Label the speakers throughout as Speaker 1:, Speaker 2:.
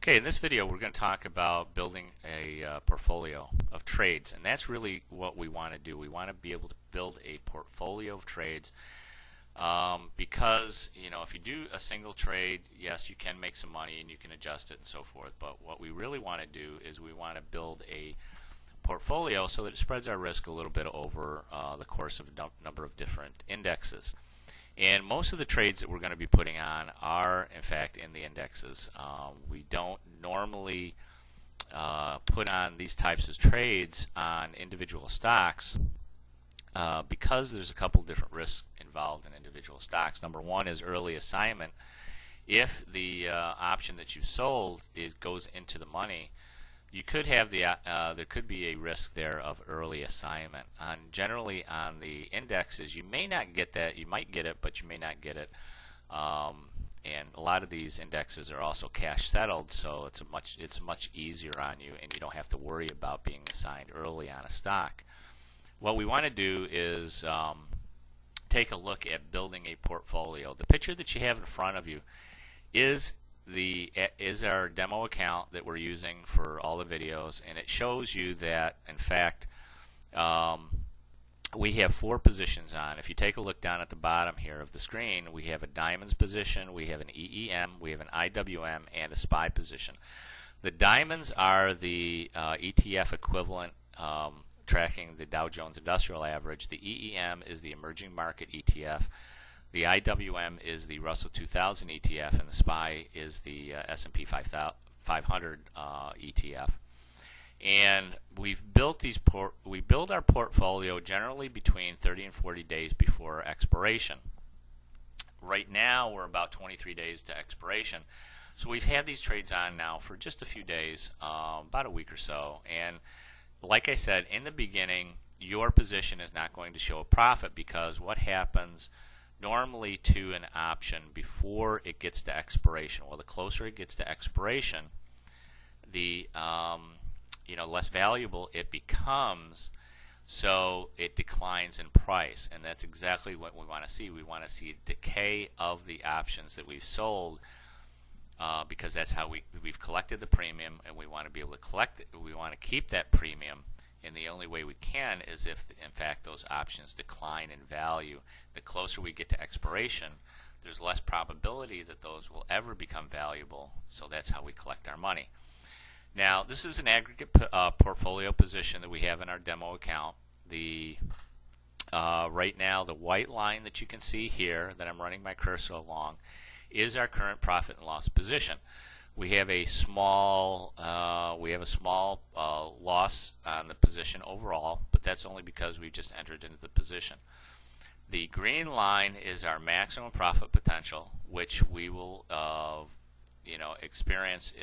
Speaker 1: Okay, in this video we're going to talk about building a portfolio of trades, and that's really what we want to do. We want to be able to build a portfolio of trades because if you do a single trade, yes, you can make some money and you can adjust it and so forth, but what we really want to do is we want to build a portfolio so that it spreads our risk a little bit over the course of a number of different indexes. And most of the trades that we're going to be putting on are, in fact, in the indexes. We don't normally put on these types of trades on individual stocks because there's a couple different risks involved in individual stocks. Number one is early assignment. If the option that you sold goes into the money, you could have there could be a risk there of early assignment. Generally on the indexes, you may not get that. You might get it, but you may not get it. And a lot of these indexes are also cash settled, so it's much easier on you, and you don't have to worry about being assigned early on a stock. What we want to do is take a look at building a portfolio. The picture that you have in front of you is our demo account that we're using for all the videos, and it shows you that in fact we have 4 positions on. If you take a look down at the bottom here of the screen, we have a diamonds position, we have an EEM, we have an IWM, and a SPY position. The diamonds are the ETF equivalent tracking the Dow Jones Industrial Average. The EEM is the emerging market ETF. The IWM is the Russell 2000 ETF, and the SPY is the S&P 500 ETF. And we build our portfolio generally between 30 and 40 days before expiration. Right now, we're about 23 days to expiration. So we've had these trades on now for just a few days, about a week or so. And like I said, in the beginning, your position is not going to show a profit because what happens normally to an option before it gets to expiration? Well, the closer it gets to expiration, the less valuable it becomes, so it declines in price, and that's exactly what we want to see. We want to see a decay of the options that we've sold because that's how we've collected the premium, and we want to be able to collect it. We want to keep that premium. And the only way we can is if, in fact, those options decline in value. The closer we get to expiration, there's less probability that those will ever become valuable, so that's how we collect our money. Now, this is an aggregate portfolio position that we have in our demo account. Right now, the white line that you can see here that I'm running my cursor along is our current profit and loss position. We have a small loss on the position overall, but that's only because we just entered into the position. The green line is our maximum profit potential, which we will experience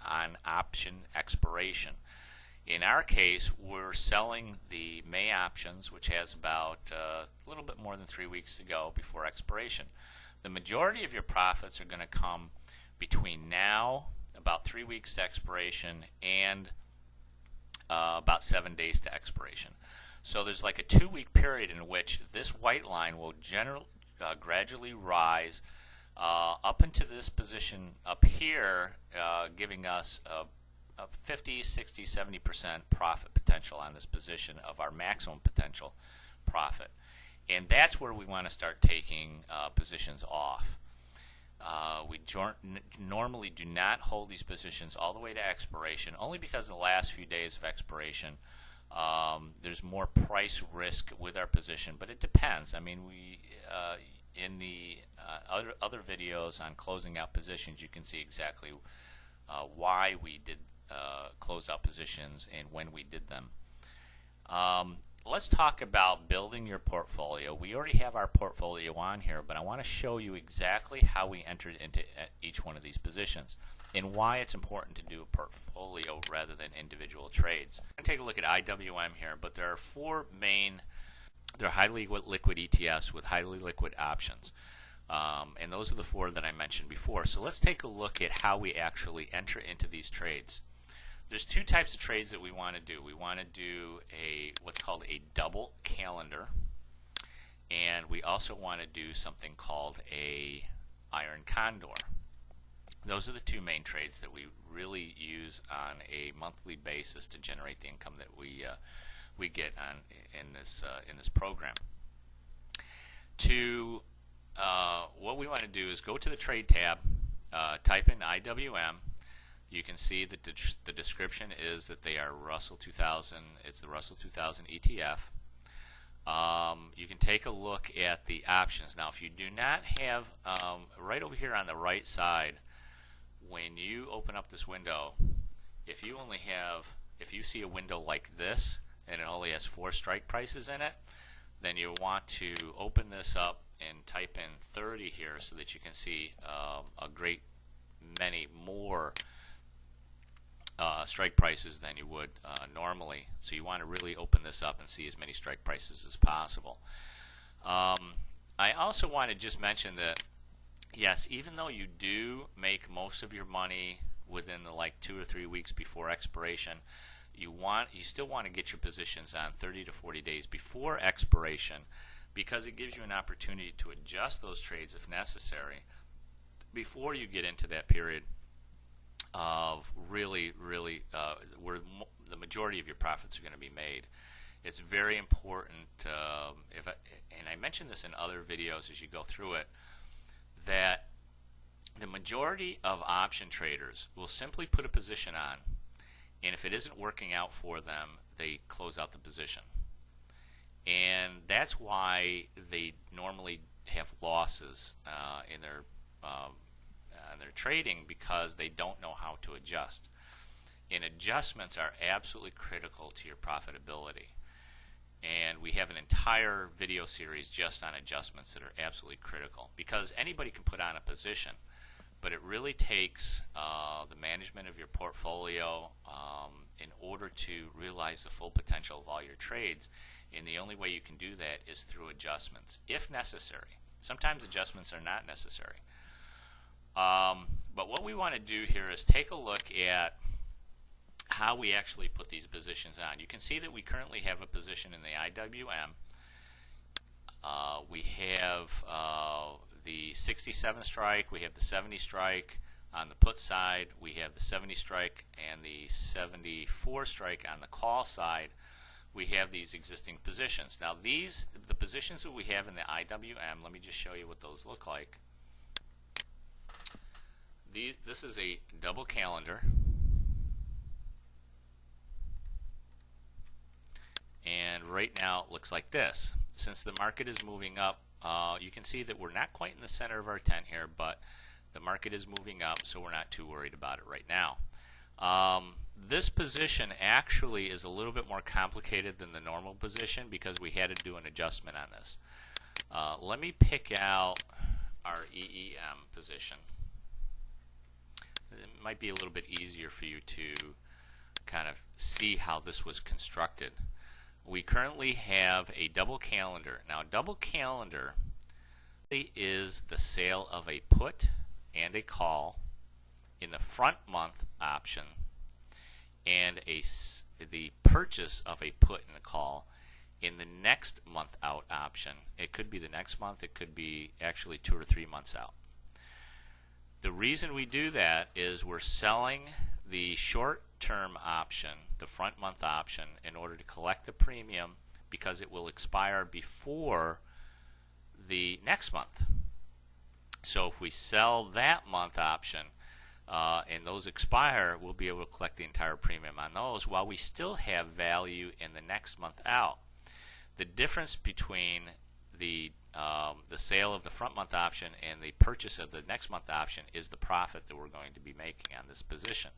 Speaker 1: on option expiration. In our case, we're selling the May options, which has about a little bit more than 3 weeks to go before expiration. The majority of your profits are going to come between now, about 3 weeks to expiration, and about 7 days to expiration. So there's like a 2-week period in which this white line will gradually rise up into this position up here, giving us a 50, 60, 70% profit potential on this position of our maximum potential profit. And that's where we want to start taking positions off. We normally do not hold these positions all the way to expiration, only because in the last few days of expiration, there's more price risk with our position, but it depends. I mean, in the other videos on closing out positions, you can see exactly why we did close out positions and when we did them. Let's talk about building your portfolio. We already have our portfolio on here, but I want to show you exactly how we entered into each one of these positions and why it's important to do a portfolio rather than individual trades. I'm going to take a look at IWM here, but there are 4 main, they're highly liquid ETFs with highly liquid options. And those are the 4 that I mentioned before. So let's take a look at how we actually enter into these trades. There's 2 types of trades that we want to do. We want to do what's called a double calendar, and we also want to do something called a iron condor. Those are the two main trades that we really use on a monthly basis to generate the income that we get on in this program. What we want to do is go to the trade tab, type in IWM. You can see that the description is that they are Russell 2000. It's the Russell 2000 ETF. You can take a look at the options. Now, if you do not have, right over here on the right side, when you open up this window, if you see a window like this and it only has 4 strike prices in it, then you want to open this up and type in 30 here so that you can see a great many more strike prices than you would normally. So you want to really open this up and see as many strike prices as possible. I also want to just mention that yes, even though you do make most of your money within the 2 or 3 weeks before expiration, you still want to get your positions on 30 to 40 days before expiration, because it gives you an opportunity to adjust those trades if necessary before you get into that period of really where the majority of your profits are going to be made. It's very important, and I mentioned this in other videos as you go through it, that the majority of option traders will simply put a position on, and if it isn't working out for them, they close out the position. And that's why they normally have losses in their trading, because they don't know how to adjust. And adjustments are absolutely critical to your profitability. And we have an entire video series just on adjustments that are absolutely critical, because anybody can put on a position, but it really takes the management of your portfolio in order to realize the full potential of all your trades. And the only way you can do that is through adjustments, if necessary. Sometimes adjustments are not necessary. But what we want to do here is take a look at how we actually put these positions on. You can see that we currently have a position in the IWM. We have the 67 strike, we have the 70 strike on the put side, we have the 70 strike and the 74 strike on the call side. We have these existing positions. Now the positions that we have in the IWM, let me just show you what those look like. This is a double calendar, and right now it looks like this. Since the market is moving up, you can see that we're not quite in the center of our tent here, but the market is moving up, so we're not too worried about it right now. This position actually is a little bit more complicated than the normal position because we had to do an adjustment on this. Let me pick out our EEM position. It might be a little bit easier for you to kind of see how this was constructed. We currently have a double calendar. Now, a double calendar is the sale of a put and a call in the front month option, and the purchase of a put and a call in the next month out option. It could be the next month, it could be actually 2 or 3 months out. The reason we do that is we're selling the short-term option, the front month option, in order to collect the premium, because it will expire before the next month. So if we sell that month option and those expire, we'll be able to collect the entire premium on those while we still have value in the next month out. The difference between the sale of the front month option and the purchase of the next month option is the profit that we're going to be making on this position.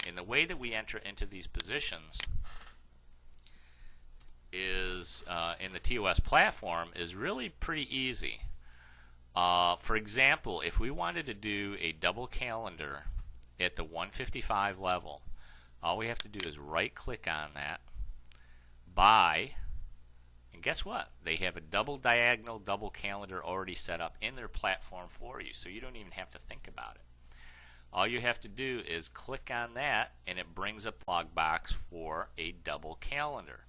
Speaker 1: And the way that we enter into these positions is in the TOS platform is really pretty easy. For example, if we wanted to do a double calendar at the 155 level, all we have to do is right click on that, buy, and guess what? They have a double diagonal double calendar already set up in their platform for you, so you don't even have to think about it. All you have to do is click on that and it brings up the log box for a double calendar.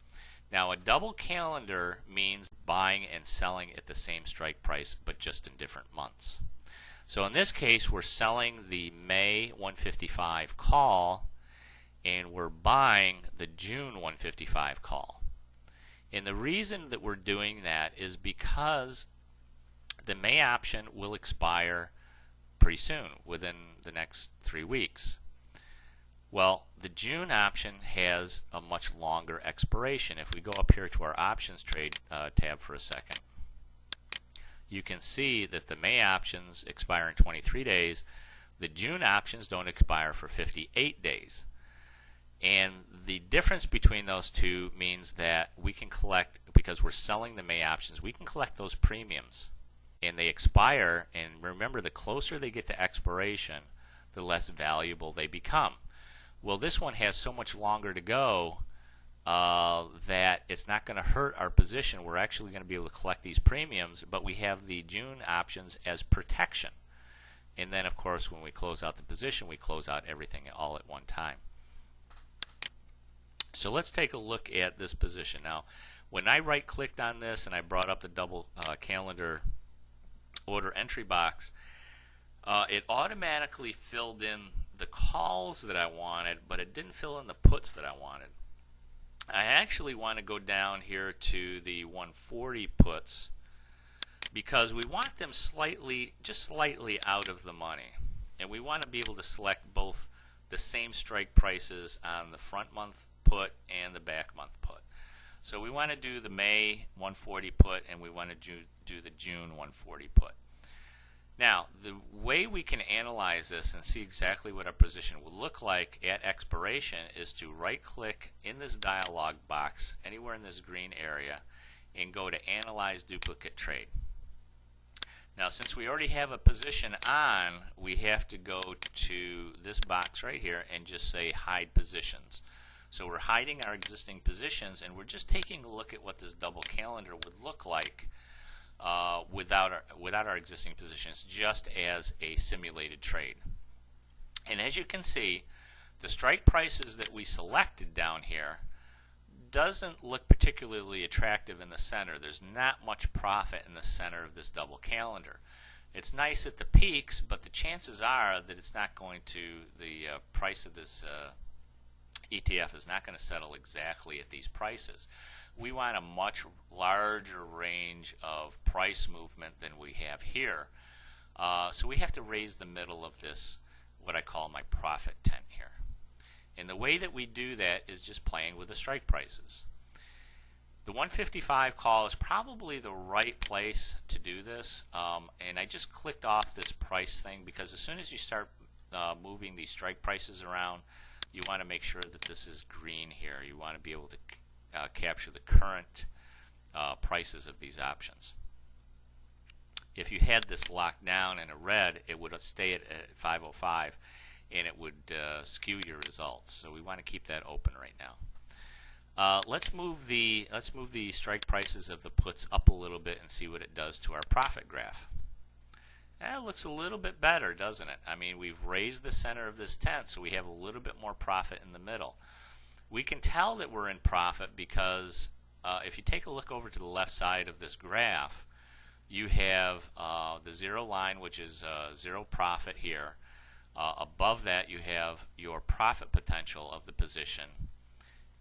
Speaker 1: Now, a double calendar means buying and selling at the same strike price but just in different months. So in this case, we're selling the May 155 call and we're buying the June 155 call. And the reason that we're doing that is because the May option will expire pretty soon, within the next 3 weeks. Well, the June option has a much longer expiration. If we go up here to our options trade tab for a second, you can see that the May options expire in 23 days. The June options don't expire for 58 days. And the difference between those two means that we can collect, because we're selling the May options, we can collect those premiums. And they expire, and remember, the closer they get to expiration, the less valuable they become. Well, this one has so much longer to go that it's not going to hurt our position. We're actually going to be able to collect these premiums, but we have the June options as protection. And then, of course, when we close out the position, we close out everything all at one time. So let's take a look at this position. Now, when I right-clicked on this and I brought up the double calendar order entry box, it automatically filled in the calls that I wanted, but it didn't fill in the puts that I wanted. I actually want to go down here to the 140 puts because we want them just slightly out of the money. And we want to be able to select both the same strike prices on the front month put and the back month put. So we want to do the May 140 put, and we want to do the June 140 put. Now, the way we can analyze this and see exactly what our position will look like at expiration is to right-click in this dialog box, anywhere in this green area, and go to Analyze Duplicate Trade. Now, since we already have a position on, we have to go to this box right here and just say Hide Positions. So we're hiding our existing positions, and we're just taking a look at what this double calendar would look like without our existing positions, just as a simulated trade. And as you can see, the strike prices that we selected down here doesn't look particularly attractive in the center. There's not much profit in the center of this double calendar. It's nice at the peaks, but the chances are that it's not going to, the price of this ETF is not going to settle exactly at these prices. We want a much larger range of price movement than we have here. So we have to raise the middle of this, what I call my profit tent here. And the way that we do that is just playing with the strike prices. The 155 call is probably the right place to do this. And I just clicked off this price thing because as soon as you start moving these strike prices around, you want to make sure that this is green here. You want to be able to capture the current prices of these options. If you had this locked down in a red, it would stay at 505 and it would skew your results. So we want to keep that open right now. Let's move the strike prices of the puts up a little bit and see what it does to our profit graph. That looks a little bit better, doesn't it? I mean, we've raised the center of this tent, so we have a little bit more profit in the middle. We can tell that we're in profit because if you take a look over to the left side of this graph, you have the zero line, which is zero profit here. Above that, you have your profit potential of the position.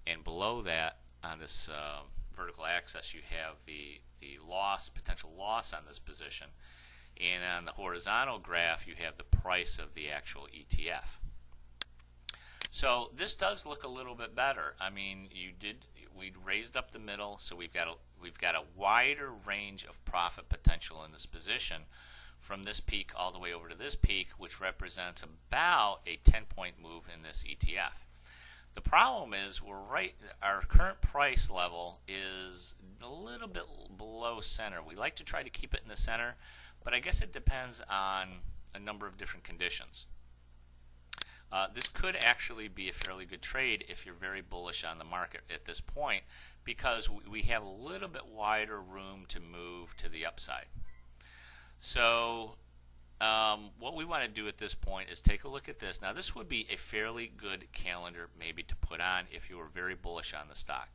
Speaker 1: And below that, on this vertical axis, you have the potential loss on this position. And on the horizontal graph, you have the price of the actual ETF. So this does look a little bit better. I mean, we raised up the middle, so we've got a wider range of profit potential in this position from this peak all the way over to this peak, which represents about a 10-point move in this ETF. The problem is our current price level is a little bit below center. We like to try to keep it in the center, but I guess it depends on a number of different conditions. This could actually be a fairly good trade if you're very bullish on the market at this point, because we have a little bit wider room to move to the upside. So what we want to do at this point is take a look at this. Now, this would be a fairly good calendar maybe to put on if you were very bullish on the stock.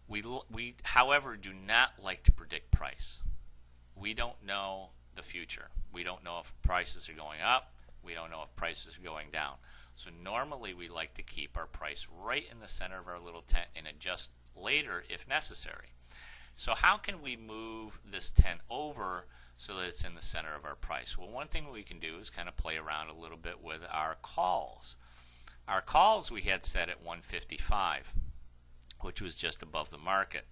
Speaker 1: We however, do not like to predict price. We don't know the future. We don't know if prices are going up. We don't know if prices are going down. So normally we like to keep our price right in the center of our little tent and adjust later if necessary. So how can we move this tent over so that it's in the center of our price? Well, one thing we can do is kind of play around a little bit with our calls. Our calls we had set at 155, which was just above the market.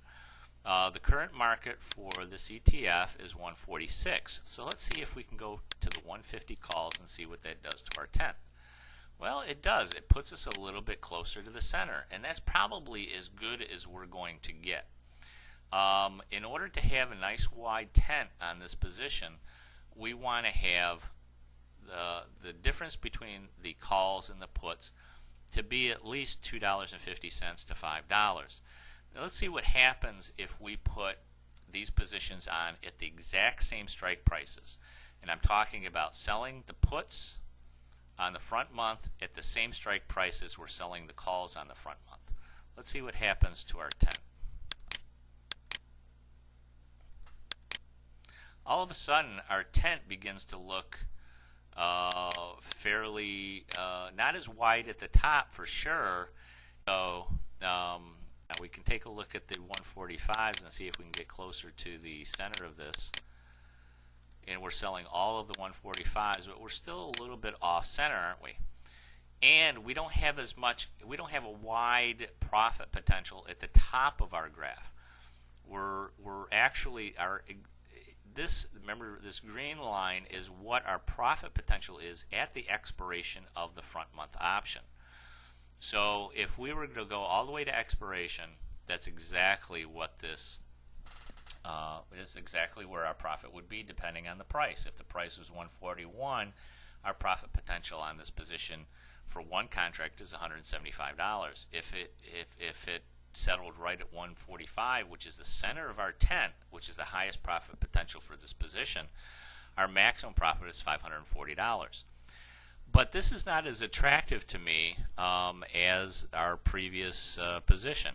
Speaker 1: The current market for this ETF is 146. So let's see if we can go to the 150 calls and see what that does to our tent. Well, it does. It puts us a little bit closer to the center, and that's probably as good as we're going to get. In order to have a nice wide tent on this position, we want to have the difference between the calls and the puts to be at least $2.50 to $5. Now let's see what happens if we put these positions on at the exact same strike prices. And I'm talking about selling the puts on the front month at the same strike prices we're selling the calls on the front month. Let's see what happens to our tent. All of a sudden, our tent begins to look fairly, not as wide at the top for sure. So now we can take a look at the 145s and see if we can get closer to the center of this. And we're selling all of the 145s, but we're still a little bit off center, aren't we? And we don't have as much, we don't have a wide profit potential at the top of our graph. We're actually, remember this green line is what our profit potential is at the expiration of the front month option. So if we were to go all the way to expiration, that's exactly what this is exactly where our profit would be depending on the price. If the price was 141, our profit potential on this position for one contract is $175. If it settled right at 145, which is the center of our tent, which is the highest profit potential for this position, our maximum profit is $540. But this is not as attractive to me as our previous position.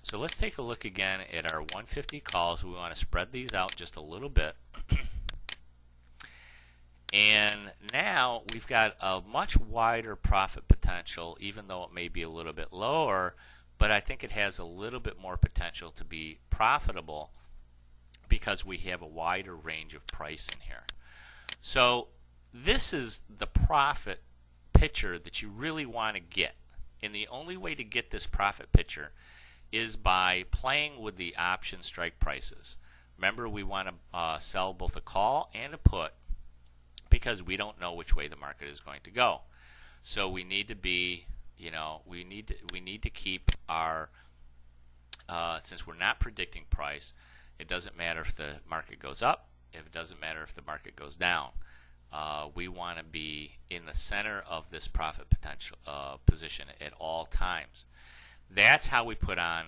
Speaker 1: So let's take a look again at our 150 calls. We want to spread these out just a little bit. And now we've got a much wider profit potential, even though it may be a little bit lower, but I think it has a little bit more potential to be profitable because we have a wider range of price in here. So this is the profit picture that you really want to get. And the only way to get this profit picture is by playing with the option strike prices. Remember, we want to sell both a call and a put because we don't know which way the market is going to go. So we need to be, we need to keep our, since we're not predicting price, it doesn't matter if the market goes up, it doesn't matter if the market goes down. We want to be in the center of this profit potential position at all times. That's how we put on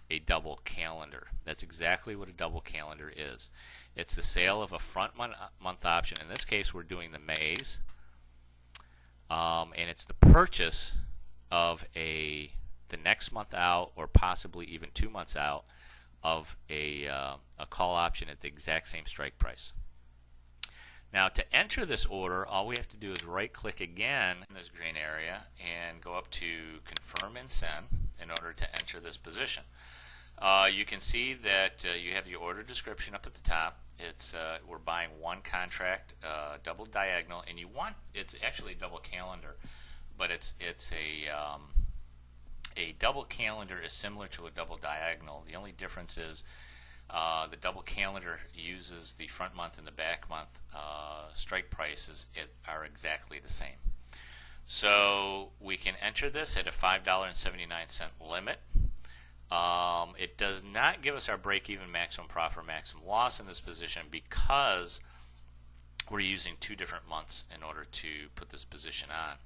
Speaker 1: a double calendar. That's exactly what a double calendar is. It's the sale of a front month option. In this case, we're doing the Mays, and it's the purchase of the next month out, or possibly even 2 months out, of a call option at the exact same strike price. Now, to enter this order, all we have to do is right-click again in this green area and go up to Confirm and Send in order to enter this position. You can see that you have your order description up at the top. It's we're buying one contract, double diagonal, and it's actually a double calendar, but it's a double calendar is similar to a double diagonal. The only difference is the double calendar uses the front month and the back month strike prices are exactly the same. So we can enter this at a $5.79 limit. It does not give us our break-even maximum profit or maximum loss in this position because we're using 2 different months in order to put this position on.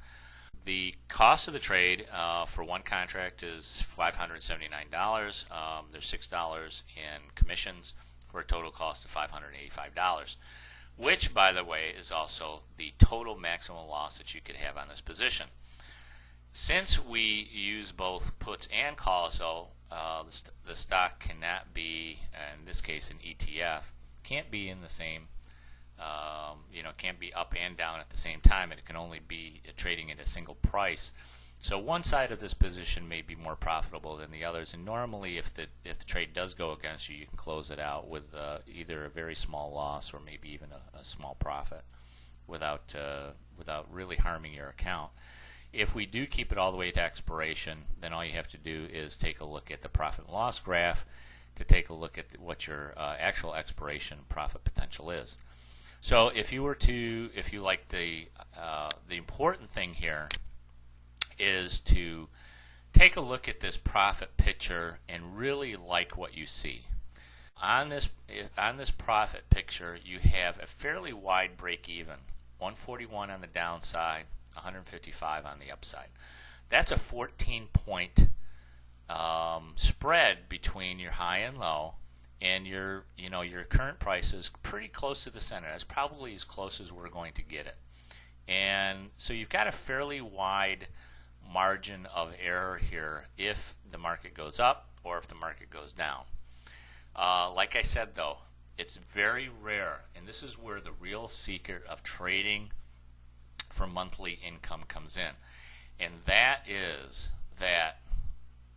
Speaker 1: The cost of the trade for one contract is $579. There's $6 in commissions for a total cost of $585, which, by the way, is also the total maximum loss that you could have on this position. Since we use both puts and calls, though, the stock cannot be, in this case an ETF, can't be in the same It can't be up and down at the same time, and it can only be trading at a single price. So one side of this position may be more profitable than the others, and normally if the trade does go against you, you can close it out with either a very small loss or maybe even a small profit without really harming your account. If we do keep it all the way to expiration, then all you have to do is take a look at the profit and loss graph to take a look at what your actual expiration profit potential is. So if you like the important thing here is to take a look at this profit picture and really like what you see. On this profit picture, you have a fairly wide break even, 141 on the downside, 155 on the upside. That's a 14-point spread between your high and low, and your current price is pretty close to the center. That's probably as close as we're going to get it. And so you've got a fairly wide margin of error here if the market goes up or if the market goes down. Like I said, though, it's very rare, and this is where the real secret of trading for monthly income comes in, and that is that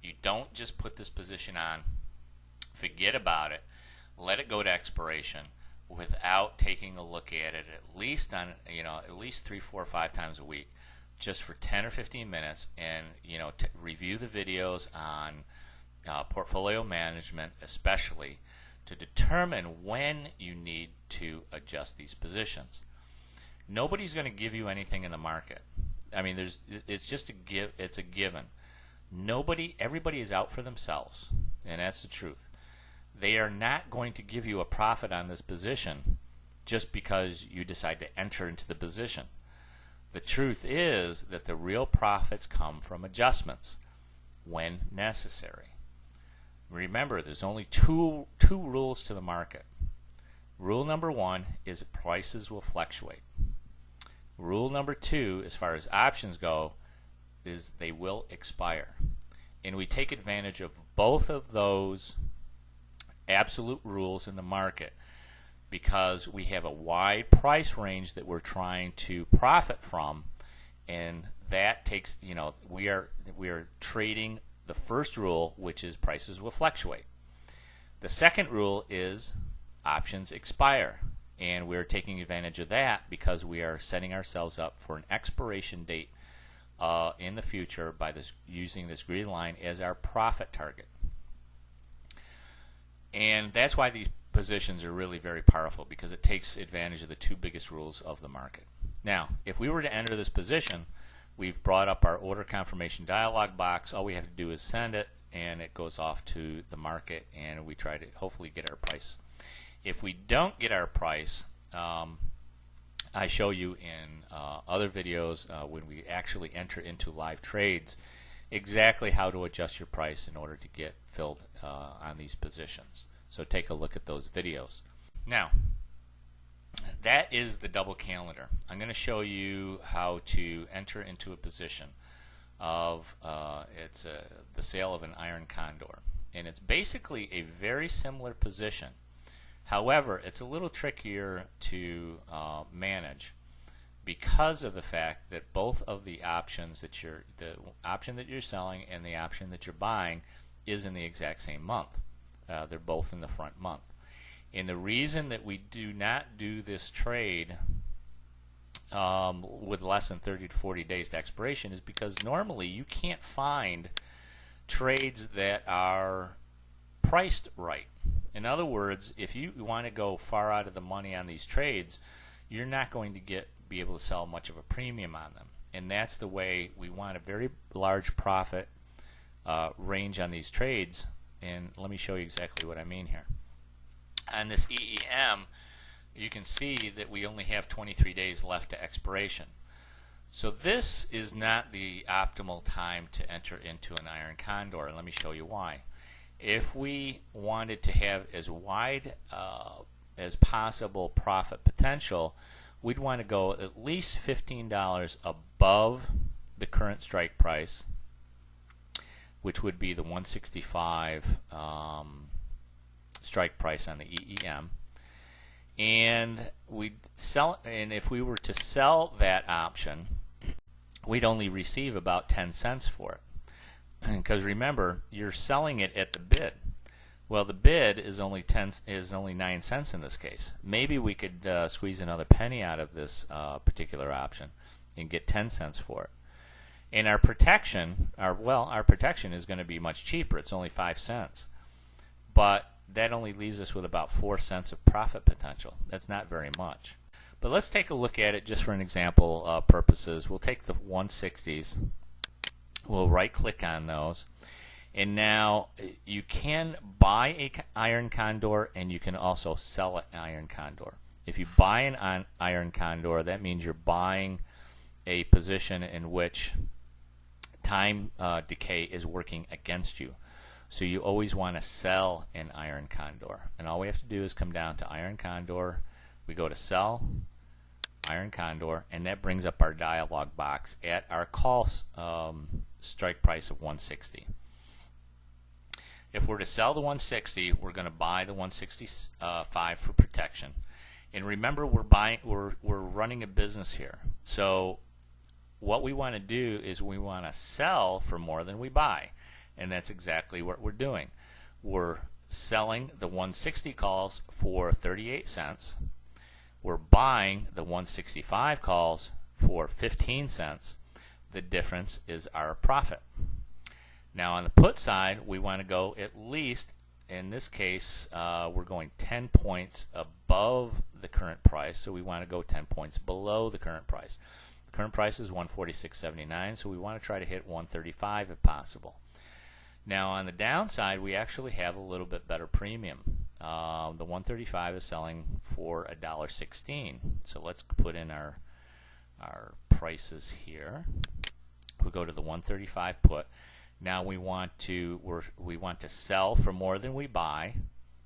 Speaker 1: you don't just put this position on, forget about it, let it go to expiration without taking a look at it at least 3, 4, 5 times a week, just for 10 or 15 minutes, and review the videos on portfolio management, especially to determine when you need to adjust these positions. Nobody's going to give you anything in the market. I mean, it's a given. Everybody is out for themselves, and that's the truth. They are not going to give you a profit on this position just because you decide to enter into the position. The truth is that the real profits come from adjustments when necessary. Remember, there's only two rules to the market. Rule number 1 is that prices will fluctuate. Rule number 2, as far as options go, is they will expire. And we take advantage of both of those absolute rules in the market because we have a wide price range that we're trying to profit from, and that takes, we are trading the first rule, which is prices will fluctuate. The second rule is options expire, and we're taking advantage of that because we are setting ourselves up for an expiration date in the future by using this green line as our profit target. And that's why these positions are really very powerful, because it takes advantage of the two biggest rules of the market. Now, if we were to enter this position, we've brought up our order confirmation dialog box. All we have to do is send it, and it goes off to the market, and we try to hopefully get our price. If we don't get our price, I show you in other videos when we actually enter into live trades exactly how to adjust your price in order to get filled on these positions. So take a look at those videos. Now, that is the double calendar. I'm going to show you how to enter into a position of the sale of an iron condor. And it's basically a very similar position. However, it's a little trickier to manage because of the fact that both of the options the option that you're selling and the option that you're buying is in the exact same month. They're both in the front month. And the reason that we do not do this trade with less than 30 to 40 days to expiration is because normally you can't find trades that are priced right. In other words, if you want to go far out of the money on these trades, you're not going to be able to sell much of a premium on them. And that's the way we want a very large profit range on these trades. And let me show you exactly what I mean here. On this EEM, you can see that we only have 23 days left to expiration. So this is not the optimal time to enter into an iron condor. Let me show you why. If we wanted to have as wide as possible profit potential, we'd want to go at least $15 above the current strike price, which would be the 165 strike price on the EEM. and if we were to sell that option, we'd only receive about 10 cents for it. Because remember, you're selling it at the bid. Well, the bid is only 9 cents in this case. Maybe we could squeeze another penny out of this particular option and get 10 cents for it. And our protection, our protection is going to be much cheaper. It's only 5 cents. But that only leaves us with about 4 cents of profit potential. That's not very much. But let's take a look at it just for an example purposes. We'll take the 160s. We'll right-click on those. And now you can buy an iron condor and you can also sell an iron condor. If you buy an iron condor, that means you're buying a position in which time decay is working against you. So you always want to sell an iron condor. And all we have to do is come down to iron condor. We go to sell iron condor, and that brings up our dialog box at our call strike price of 160. If we're to sell the 160, we're going to buy the 165 for protection. And remember, we're running a business here. So what we want to do is we want to sell for more than we buy. And that's exactly what we're doing. We're selling the 160 calls for 38 cents. We're buying the 165 calls for 15 cents. The difference is our profit. Now on the put side, we want to go at least, in this case, we're going 10 points above the current price, so we want to go 10 points below the current price. The current price is 146.79, so we want to try to hit 135 if possible. Now on the downside, we actually have a little bit better premium. The 135 is selling for $1.16. So let's put in our prices here. We go to the 135 put. Now we want to sell for more than we buy.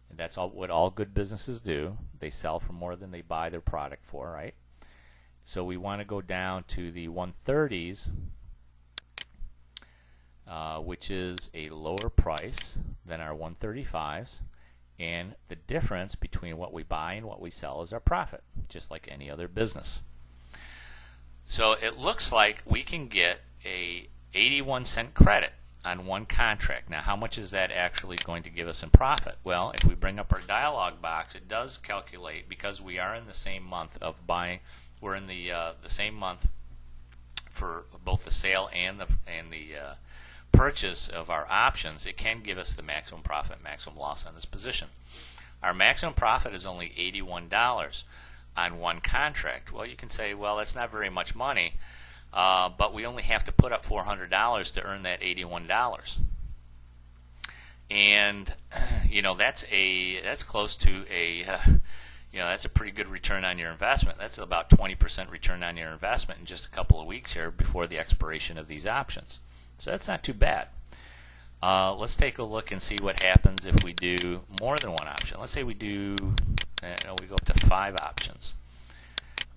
Speaker 1: And that's what all good businesses do. They sell for more than they buy their product for, right? So we want to go down to the 130s, which is a lower price than our 135s. And the difference between what we buy and what we sell is our profit, just like any other business. So it looks like we can get a 81-cent credit on one contract. Now, how much is that actually going to give us in profit? Well, if we bring up our dialog box, it does calculate, because we are in the same month of buying. We're in the same month for both the sale and the purchase of our options. It can give us the maximum profit, maximum loss on this position. Our maximum profit is only $81 on one contract. Well, you can say, well, that's not very much money, but we only have to put up $400 to earn that $81. And that's close to that's a pretty good return on your investment. That's about 20% return on your investment in just a couple of weeks here before the expiration of these options. So that's not too bad. Let's take a look and see what happens if we do more than one option. Let's say we do, we go up to 5 options.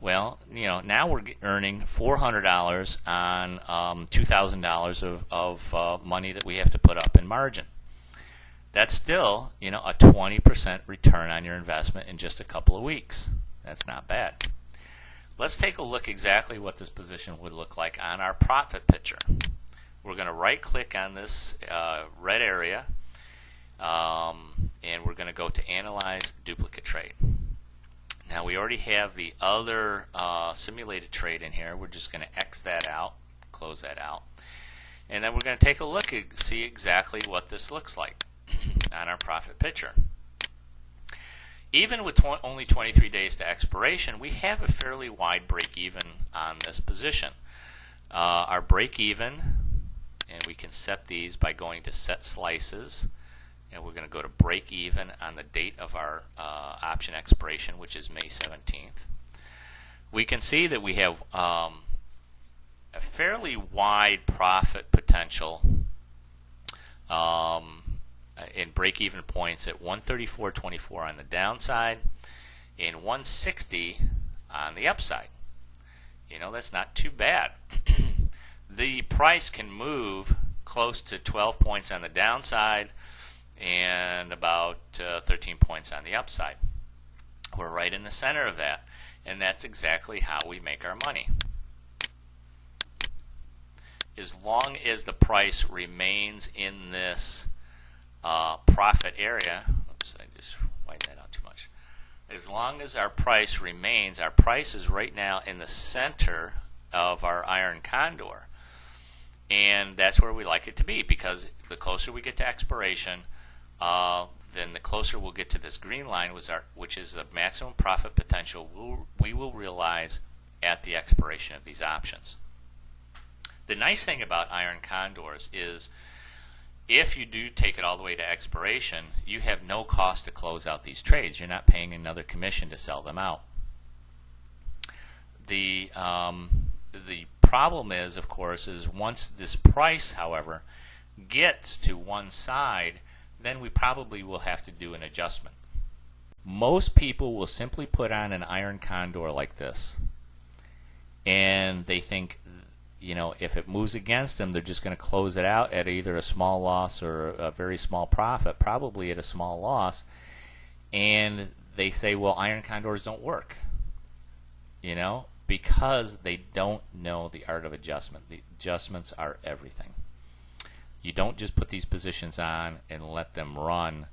Speaker 1: Well, now we're earning $400 on $2,000 of money that we have to put up in margin. That's still, a 20% return on your investment in just a couple of weeks. That's not bad. Let's take a look exactly what this position would look like on our profit picture. We're going to right-click on this red area, and we're going to go to Analyze Duplicate Trade. Now, we already have the other simulated trade in here. We're just going to X that out, close that out. And then we're going to take a look and see exactly what this looks like on our profit picture. Even with only 23 days to expiration, we have a fairly wide break-even on this position. Our break-even, and we can set these by going to Set Slices, and we're going to go to break-even on the date of our option expiration, which is May 17th. We can see that we have a fairly wide profit potential in break-even points at 134.24 on the downside and 160 on the upside. That's not too bad. The price can move close to 12 points on the downside and about 13 points on the upside. We're right in the center of that, and that's exactly how we make our money. As long as the price remains in this profit area, oops, I just widened that out too much. As long as our price remains, our price is right now in the center of our iron condor. And that's where we like it to be, because the closer we get to expiration, then the closer we'll get to this green line, which is the maximum profit potential we will realize at the expiration of these options. The nice thing about iron condors is if you do take it all the way to expiration, you have no cost to close out these trades. You're not paying another commission to sell them out. The problem is, of course, is once this price, however, gets to one side, then we probably will have to do an adjustment. Most people will simply put on an iron condor like this, and they think, if it moves against them, they're just going to close it out at either a small loss or a very small profit, probably at a small loss, and they say, well, iron condors don't work, because they don't know the art of adjustment. The adjustments are everything. You don't just put these positions on and let them run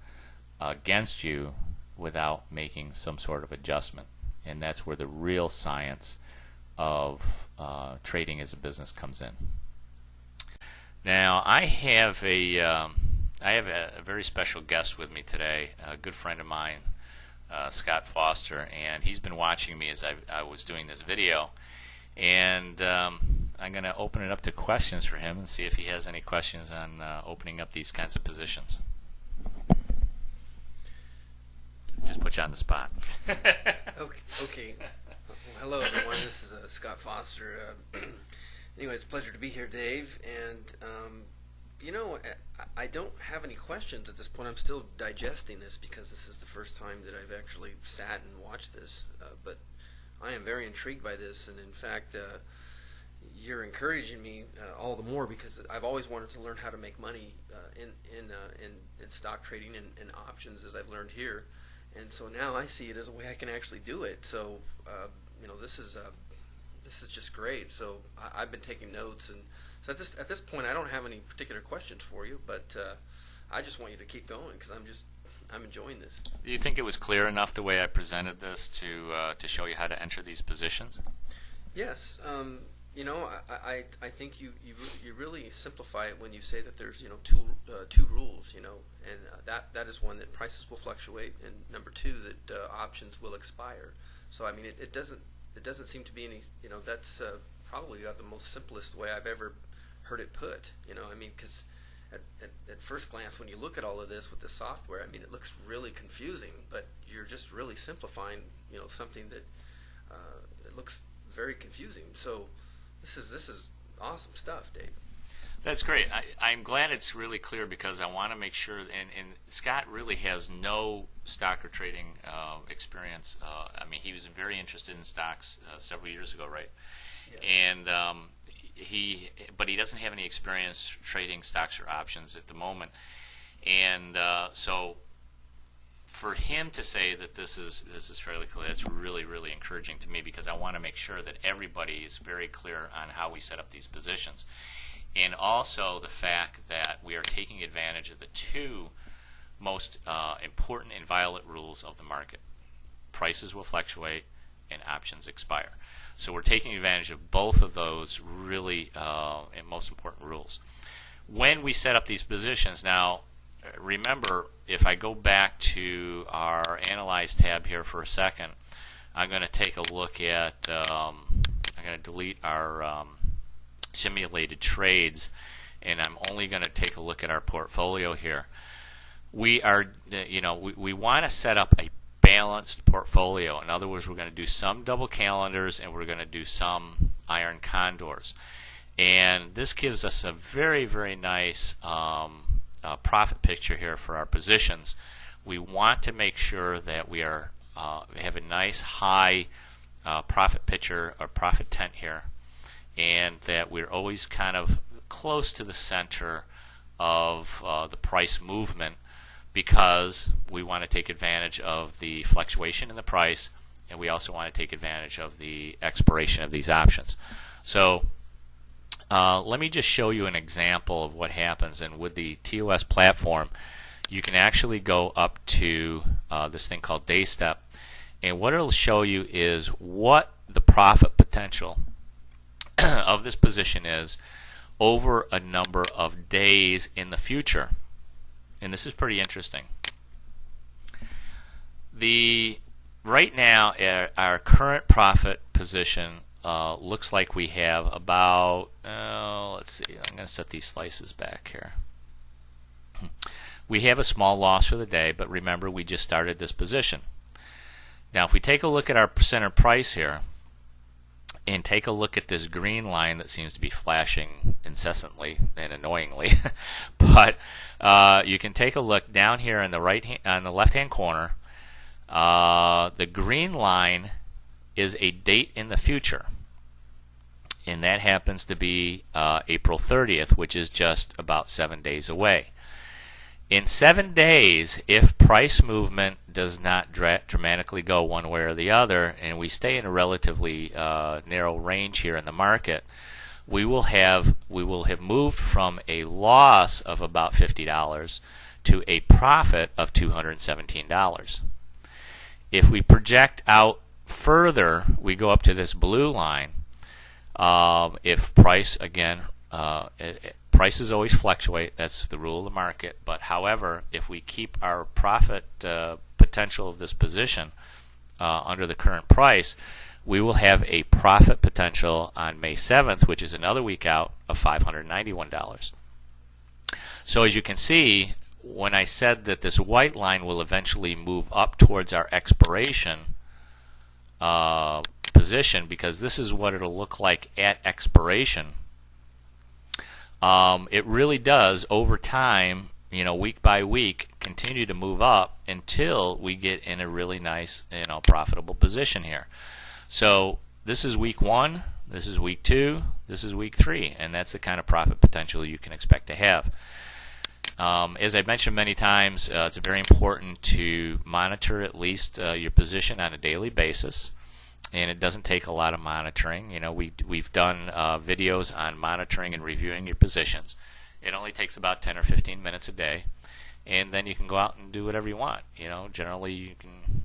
Speaker 1: against you without making some sort of adjustment. And that's where the real science of trading as a business comes in. Now, I have a very special guest with me today, a good friend of mine, Scott Foster, and he's been watching me as I was doing this video, and I'm going to open it up to questions for him and see if he has any questions on opening up these kinds of positions. Just put you on the spot.
Speaker 2: Okay. Well, hello, everyone. This is Scott Foster. Anyway, it's a pleasure to be here, Dave. And, I don't have any questions at this point. I'm still digesting this because this is the first time that I've actually sat and watched this. But I am very intrigued by this. And, in fact, you're encouraging me all the more because I've always wanted to learn how to make money in stock trading and options, as I've learned here. And so now I see it as a way I can actually do it. So, this is just great. So I've been taking notes, and so at this point I don't have any particular questions for you, but I just want you to keep going because I'm enjoying this.
Speaker 1: Do you think it was clear enough the way I presented this to show you how to enter these positions?
Speaker 2: Yes. I think you really simplify it when you say that there's two rules, and that is one, that prices will fluctuate, and number two, that options will expire. So I mean it doesn't seem to be any, that's probably the most simplest way I've ever heard it put. Because at first glance when you look at all of this with the software, it looks really confusing, but you're just really simplifying something that it looks very confusing. So this is awesome stuff, Dave.
Speaker 1: That's great. I'm glad it's really clear because I want to make sure, and Scott really has no stock or trading experience. He was very interested in stocks several years ago, right?
Speaker 2: Yes.
Speaker 1: And but he doesn't have any experience trading stocks or options at the moment. And so for him to say that this is fairly clear, that's really, really encouraging to me because I want to make sure that everybody is very clear on how we set up these positions. And also the fact that we are taking advantage of the two most important and violent rules of the market. Prices will fluctuate and options expire. So we're taking advantage of both of those really and most important rules. When we set up these positions, now remember, if I go back to our Analyze tab here for a second, I'm going to take a look at, I'm going to delete our simulated trades, and I'm only going to take a look at our portfolio here. We are, we want to set up a balanced portfolio. In other words, we're going to do some double calendars and we're going to do some iron condors. And this gives us a very, very nice profit picture here for our positions. We want to make sure that we are have a nice high profit picture or profit tent here, and that we're always kind of close to the center of the price movement, because we want to take advantage of the fluctuation in the price, and we also want to take advantage of the expiration of these options. So let me just show you an example of what happens. And with the TOS platform, you can actually go up to this thing called DayStep, and what it'll show you is what the profit potential of this position is over a number of days in the future. And this is pretty interesting. Right now, our current profit position looks like we have about, let's see, I'm going to set these slices back here. We have a small loss for the day, but remember, we just started this position. Now, if we take a look at our center price here, and take a look at this green line that seems to be flashing incessantly and annoyingly, but you can take a look down here on the left-hand corner. The green line is a date in the future, and that happens to be April 30th, which is just about 7 days away. In 7 days, if price movement does not dramatically go one way or the other, and we stay in a relatively narrow range here in the market, we will have moved from a loss of about $50 to a profit of $217. If we project out further, we go up to this blue line. If price, again, prices always fluctuate. That's the rule of the market. But however, if we keep our profit potential of this position under the current price, we will have a profit potential on May 7th, which is another week out, of $591. So as you can see, when I said that this white line will eventually move up towards our expiration position, because this is what it'll look like at expiration, it really does, over time, week by week, continue to move up until we get in a really nice, profitable position here. So this is week 1, this is week 2, this is week 3, and that's the kind of profit potential you can expect to have. As I've mentioned many times, it's very important to monitor at least your position on a daily basis. And it doesn't take a lot of monitoring. We've done videos on monitoring and reviewing your positions. It only takes about 10 or 15 minutes a day, and then you can go out and do whatever you want. Generally you can,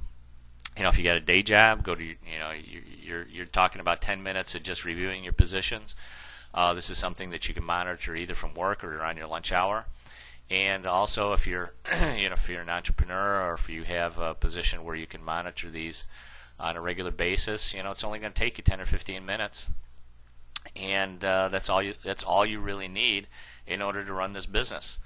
Speaker 1: if you got a day job, go to, you're talking about 10 minutes of just reviewing your positions. This is something that you can monitor either from work or on your lunch hour. And also, if you're, if you're an entrepreneur, or if you have a position where you can monitor these on a regular basis, it's only going to take you 10 or 15 minutes, and that's all you really need in order to run this business.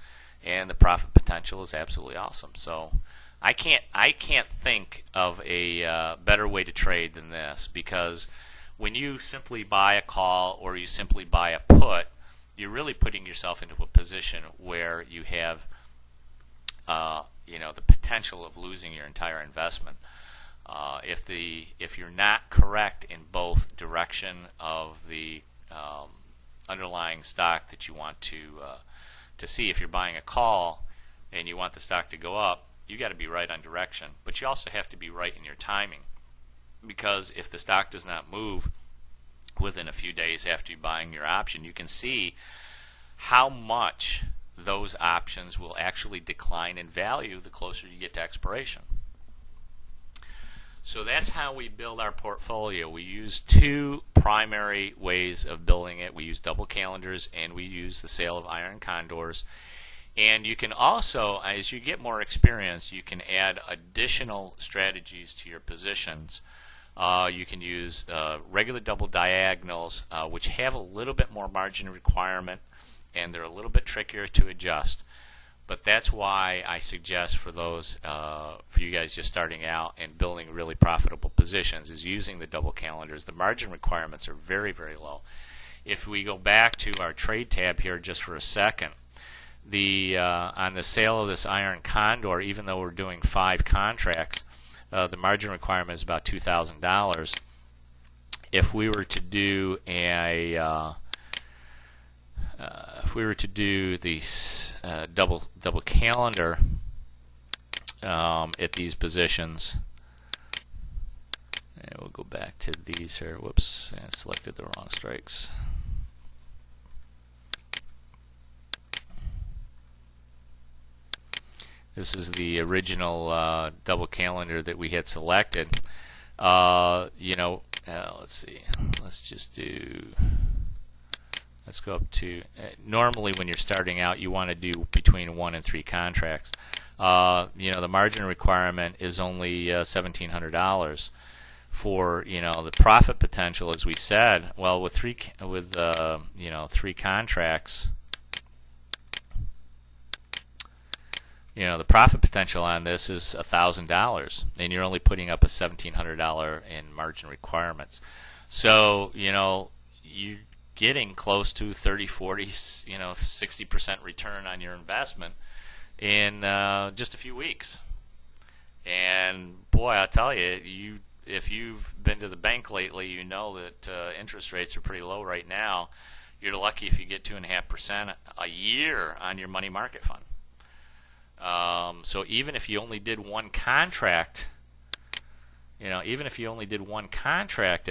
Speaker 1: And the profit potential is absolutely awesome. So I can't think of a better way to trade than this, because when you simply buy a call or you simply buy a put, you're really putting yourself into a position where you have the potential of losing your entire investment. If you're not correct in both direction of the underlying stock that you want to see, if you're buying a call and you want the stock to go up, you got to be right on direction, but you also have to be right in your timing, because if the stock does not move within a few days after you buying your option, you can see how much those options will actually decline in value the closer you get to expiration. So that's how we build our portfolio. We use two primary ways of building it. We use double calendars, and we use the sale of iron condors. And you can also, as you get more experience, you can add additional strategies to your positions. You can use regular double diagonals, which have a little bit more margin requirement, and they're a little bit trickier to adjust. But that's why I suggest for those, for you guys just starting out and building really profitable positions, is using the double calendars. The margin requirements are very, very low. If we go back to our trade tab here just for a second, on the sale of this iron condor, even though we're doing 5 contracts, the margin requirement is about $2,000. If we were to do the double calendar, at these positions. And we'll go back to these here. Whoops, I selected the wrong strikes. This is the original double calendar that we had selected. Let's see. Let's go up to, normally when you're starting out, you want to do between 1 and 3 contracts. The margin requirement is only $1,700. For the profit potential, as we said, well, with three contracts, the profit potential on this is $1,000, and you're only putting up a $1,700 in margin requirements. So you're getting close to 30, 40, 60% return on your investment in just a few weeks. And boy, I'll tell you, if you've been to the bank lately, you know that interest rates are pretty low right now. You're lucky if you get 2.5% a year on your money market fund. So even if you only did one contract, in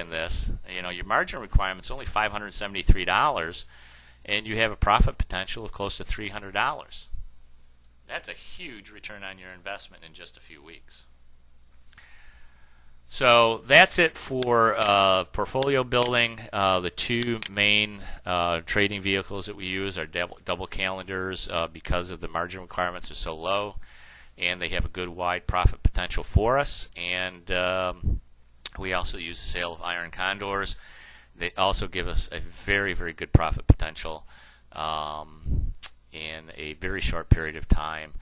Speaker 1: this, your margin requirement's only $573, and you have a profit potential of close to $300. That's a huge return on your investment in just a few weeks. So that's it for portfolio building. The two main trading vehicles that we use are double calendars because of the margin requirements are so low, and they have a good wide profit potential for us. And we also use the sale of iron condors. They also give us a very, very good profit potential in a very short period of time.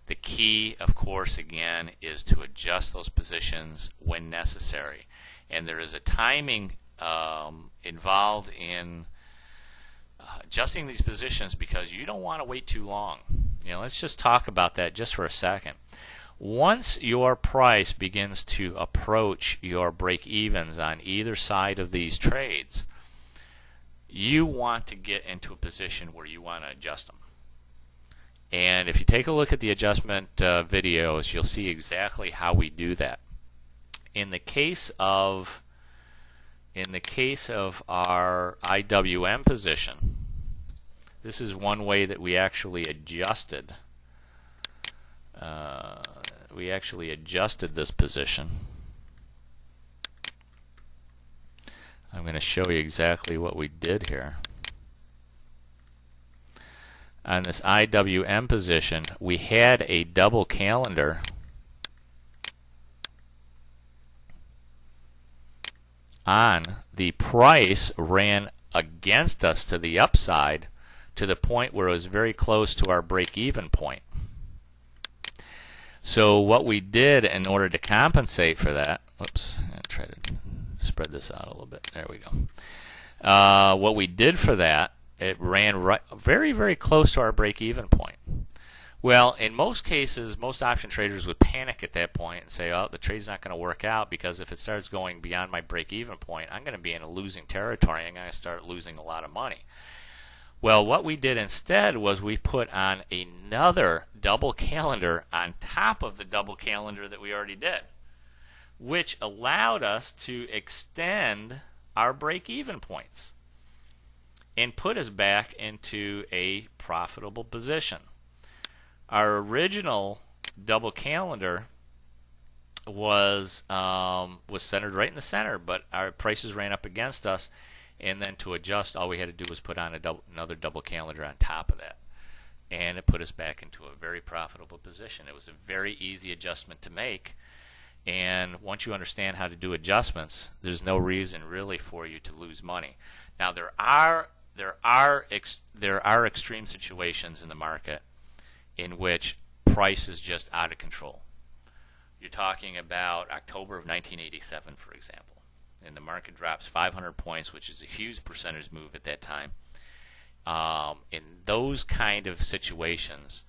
Speaker 1: The key, of course, again, is to adjust those positions when necessary. And there is a timing involved in adjusting these positions because you don't want to wait too long. Let's just talk about that just for a second. Once your price begins to approach your break-evens on either side of these trades, you want to get into a position where you want to adjust them. And if you take a look at the adjustment videos, you'll see exactly how we do that. In the case of our IWM position, this is one way that we actually adjusted. This position. I'm going to show you exactly what we did here. On this IWM position, we had a double calendar on. The price ran against us to the upside to the point where it was very close to our break-even point. So what we did in order to compensate for that, whoops, I'll try to spread this out a little bit. There we go. What we did for that, it ran very, very close to our break-even point. Well, in most cases, most option traders would panic at that point and say, oh, the trade's not going to work out because if it starts going beyond my break-even point, I'm going to be in a losing territory. I'm going to start losing a lot of money. Well, what we did instead was we put on another double calendar on top of the double calendar that we already did, which allowed us to extend our break-even points and put us back into a profitable position. Our original double calendar was centered right in the center, but our prices ran up against us, and then to adjust, all we had to do was put on another double calendar on top of that, and it put us back into a very profitable position. It was a very easy adjustment to make, and once you understand how to do adjustments, there's no reason really for you to lose money. Now there are extreme situations in the market in which price is just out of control. You're talking about October of 1987, for example, and the market drops 500 points, which is a huge percentage move at that time. In those kind of situations,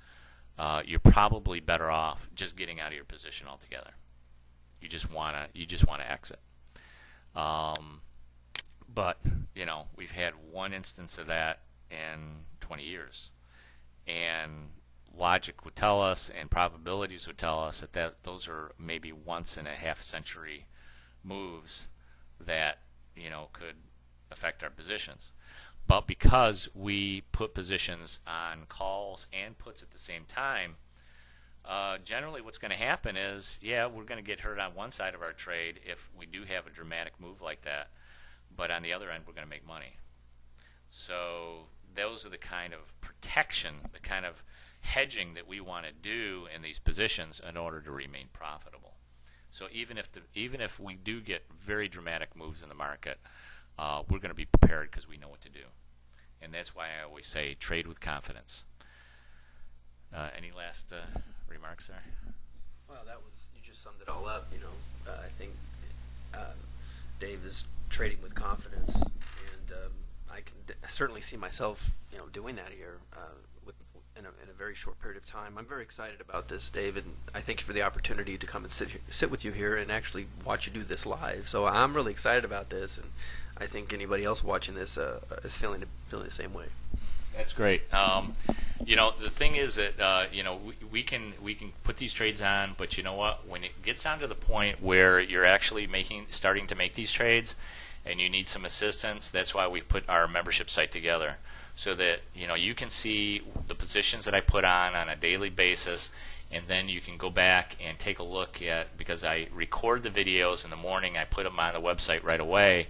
Speaker 1: you're probably better off just getting out of your position altogether. You just want to exit. But we've had one instance of that in 20 years, and logic would tell us and probabilities would tell us that those are maybe once in a half century moves that could affect our positions. But because we put positions on calls and puts at the same time, generally what's going to happen is, we're going to get hurt on one side of our trade if we do have a dramatic move like that, but on the other end we're going to make money. So those are the kind of protection, the kind of hedging that we want to do in these positions in order to remain profitable. So even if we do get very dramatic moves in the market, we're going to be prepared because we know what to do. And that's why I always say trade with confidence. Any last remarks there?
Speaker 2: Well, you just summed it all up. I think Dave is trading with confidence, and I can certainly see myself, doing that here in a very short period of time. I'm very excited about this, Dave, and I thank you for the opportunity to come and sit with you here and actually watch you do this live. So I'm really excited about this, and I think anybody else watching this is feeling the same way.
Speaker 1: That's great. The thing is that we can put these trades on, but you know what? When it gets down to the point where you're actually starting to make these trades, and you need some assistance, that's why we put our membership site together, so that you can see the positions that I put on a daily basis, and then you can go back and take a look at, because I record the videos in the morning, I put them on the website right away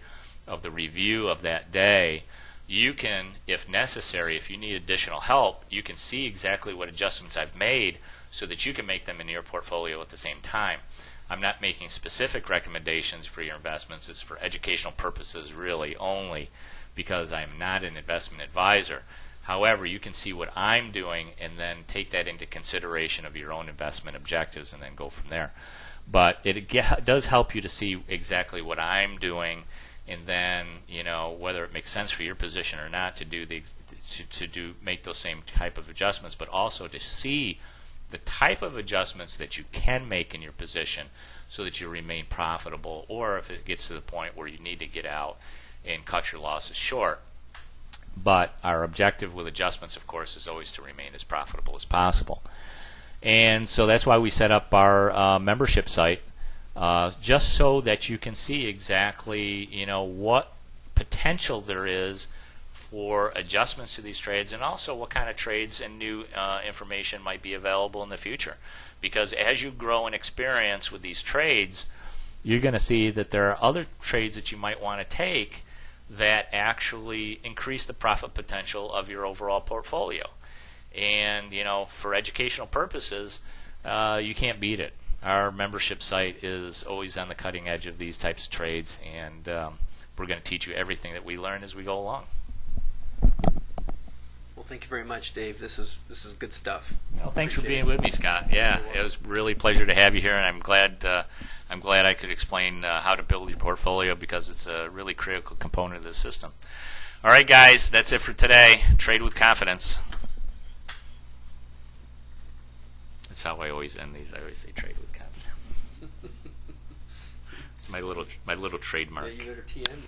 Speaker 1: of the review of that day. You can, if necessary, if you need additional help, you can see exactly what adjustments I've made so that you can make them in your portfolio at the same time. I'm not making specific recommendations for your investments. It's for educational purposes really only, because I'm not an investment advisor. However, you can see what I'm doing and then take that into consideration of your own investment objectives and then go from there. But it does help you to see exactly what I'm doing, and then whether it makes sense for your position or not to make those same type of adjustments, but also to see the type of adjustments that you can make in your position so that you remain profitable, or if it gets to the point where you need to get out and cut your losses short. But our objective with adjustments, of course, is always to remain as profitable as possible. And so that's why we set up our membership site, just so that you can see exactly what potential there is for adjustments to these trades, and also what kind of trades and new information might be available in the future. Because as you grow in experience with these trades, you're going to see that there are other trades that you might want to take that actually increase the profit potential of your overall portfolio. And for educational purposes, you can't beat it. Our membership site is always on the cutting edge of these types of trades, and we're going to teach you everything that we learn as we go along.
Speaker 2: Well, thank you very much, Dave. This is good stuff.
Speaker 1: Well, thanks for being with me, Scott. Yeah, it was really a pleasure to have you here, and I'm glad I could explain how to build your portfolio, because it's a really critical component of the system. All right, guys, that's it for today. Trade with confidence. That's how I always end these. I always say trade with confidence. my little trademark.
Speaker 2: Yeah, you better TM.